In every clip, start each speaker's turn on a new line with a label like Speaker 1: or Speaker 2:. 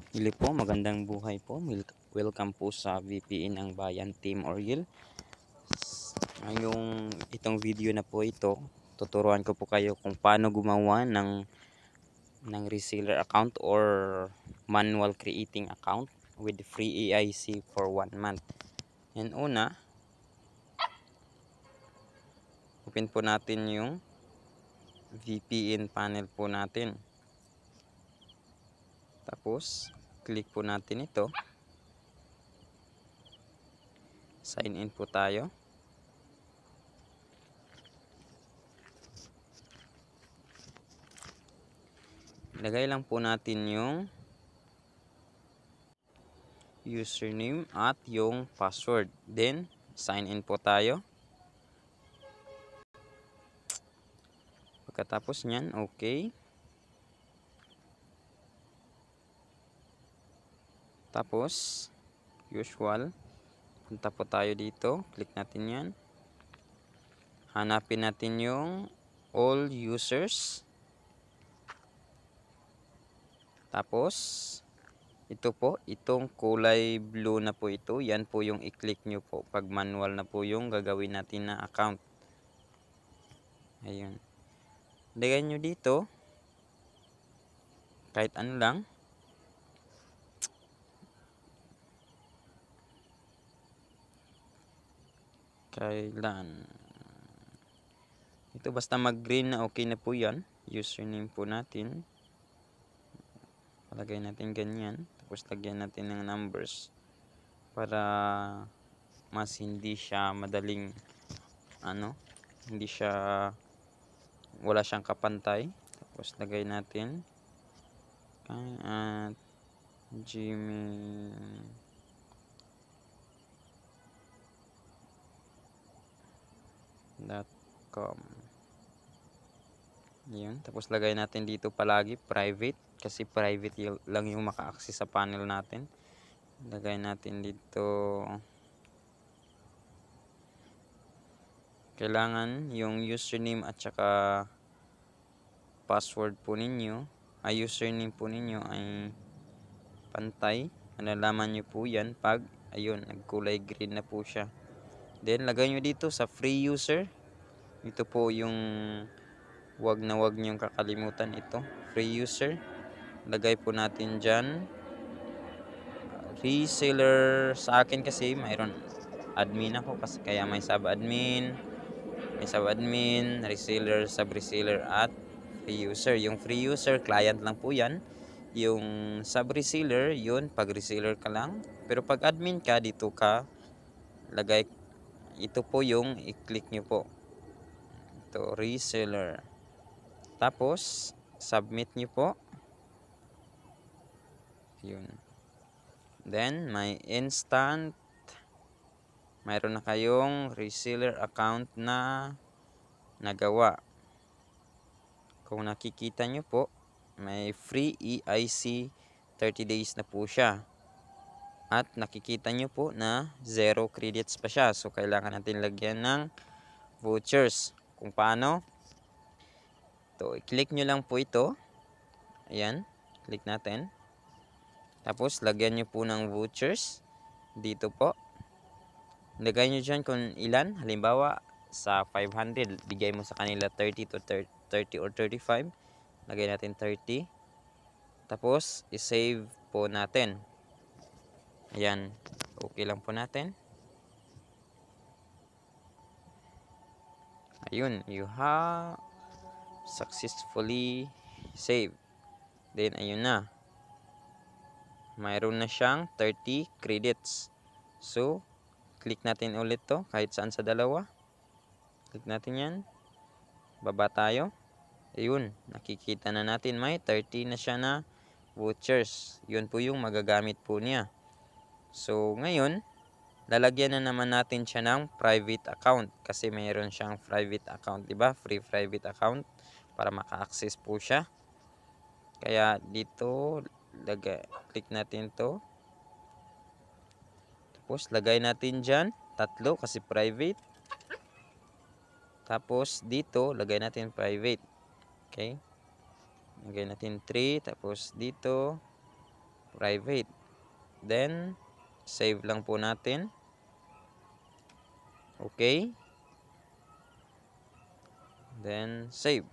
Speaker 1: Hili po, magandang buhay po. Welcome po sa VPN ang Bayan Team Oriel. Itong video na po ito, tuturuan ko po kayo kung paano gumawa ng reseller account or manual creating account with free AIC for 1 month. And una, open po natin yung VPN panel po natin. Tapos, click po natin ito. Sign in po tayo. Lagay lang po natin yung username at yung password. Then, sign in po tayo. Pagkatapos nyan, okay. Tapos, usual. Punta po tayo dito. Click natin yan. Hanapin natin yung all users. Tapos, ito po, itong kulay blue na po ito, yan po yung i-click nyo po pag manual na po yung gagawin natin na account. Ayun. Lagay nyo dito, kahit ano lang. Kailan. Ito basta mag-green na okay na po yan. Username po natin. Palagay natin ganyan. Tapos lagyan natin ng numbers. Para mas hindi siya madaling hindi siya wala siyang kapantay. Tapos lagay natin at gmail.com. Yun. Tapos lagay natin dito palagi private. Kasi private lang yung maka-access sa panel natin. Lagay natin dito. Kailangan yung username at saka password po ninyo, username po ninyo ay pantay. Malalaman nyo po yan pag, ayun, nagkulay green na po siya. Then, lagay nyo dito sa free user. Ito po yung wag nyong kakalimutan ito. Free user. Lagay po natin dyan. Reseller. Sa akin kasi, mayroon admin ako kasi kaya may sub-admin. Reseller, sub-reseller at free user. Yung free user, client lang po yan. Yung sub-reseller, yun, pag reseller ka lang. Pero pag admin ka, dito ka lagay. Ito po yung i-click nyo po. Ito, reseller. Tapos, submit nyo po. Yun. Then, may instant. Mayroon na kayong reseller account na nagawa. Kung nakikita nyo po, may free EIC 30 days na po siya. At nakikita nyo po na 0 credits pa siya. So, kailangan natin lagyan ng vouchers. Kung paano? Ito, i-click nyo lang po ito. Ayan, click natin. Tapos, lagyan nyo po ng vouchers. Dito po. Lagay nyo dyan kung ilan. Halimbawa, sa 500, bigay mo sa kanila 30 or 35. Lagay natin 30. Tapos, i-save po natin. Ayan. Okay lang po natin. Ayun. You have successfully saved. Then, ayun na. Mayroon na siyang 30 credits. So, click natin ulit to kahit saan sa dalawa. Click natin yan. Baba tayo. Ayun. Nakikita na natin may 30 na siya na vouchers. Yun po yung magagamit po niya. So, ngayon, lalagyan na naman natin siya ng private account. Kasi mayroon siyang private account, diba? Free private account para maka-access po siya. Kaya dito, click natin to. Tapos, lagay natin dyan. 3 kasi private. Tapos, dito, lagay natin private. Okay? Lagay natin 3. Tapos, dito, private. Then, save lang po natin. Okay. Then, save.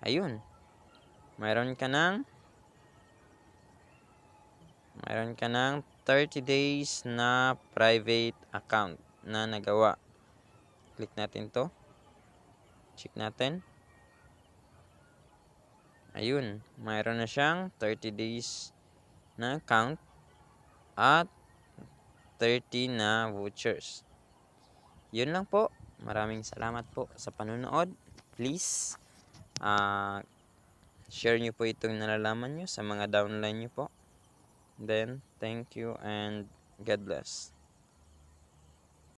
Speaker 1: Ayun. Mayroon ka ng 30 days na private account na nagawa. Click natin to. Check natin. Ayun. Mayroon na siyang 30 days na account at 30 na vouchers. Yun lang po. Maraming salamat po sa panonood. Please, share nyo po itong nalalaman nyo sa mga downline nyo po. Then, thank you and God bless.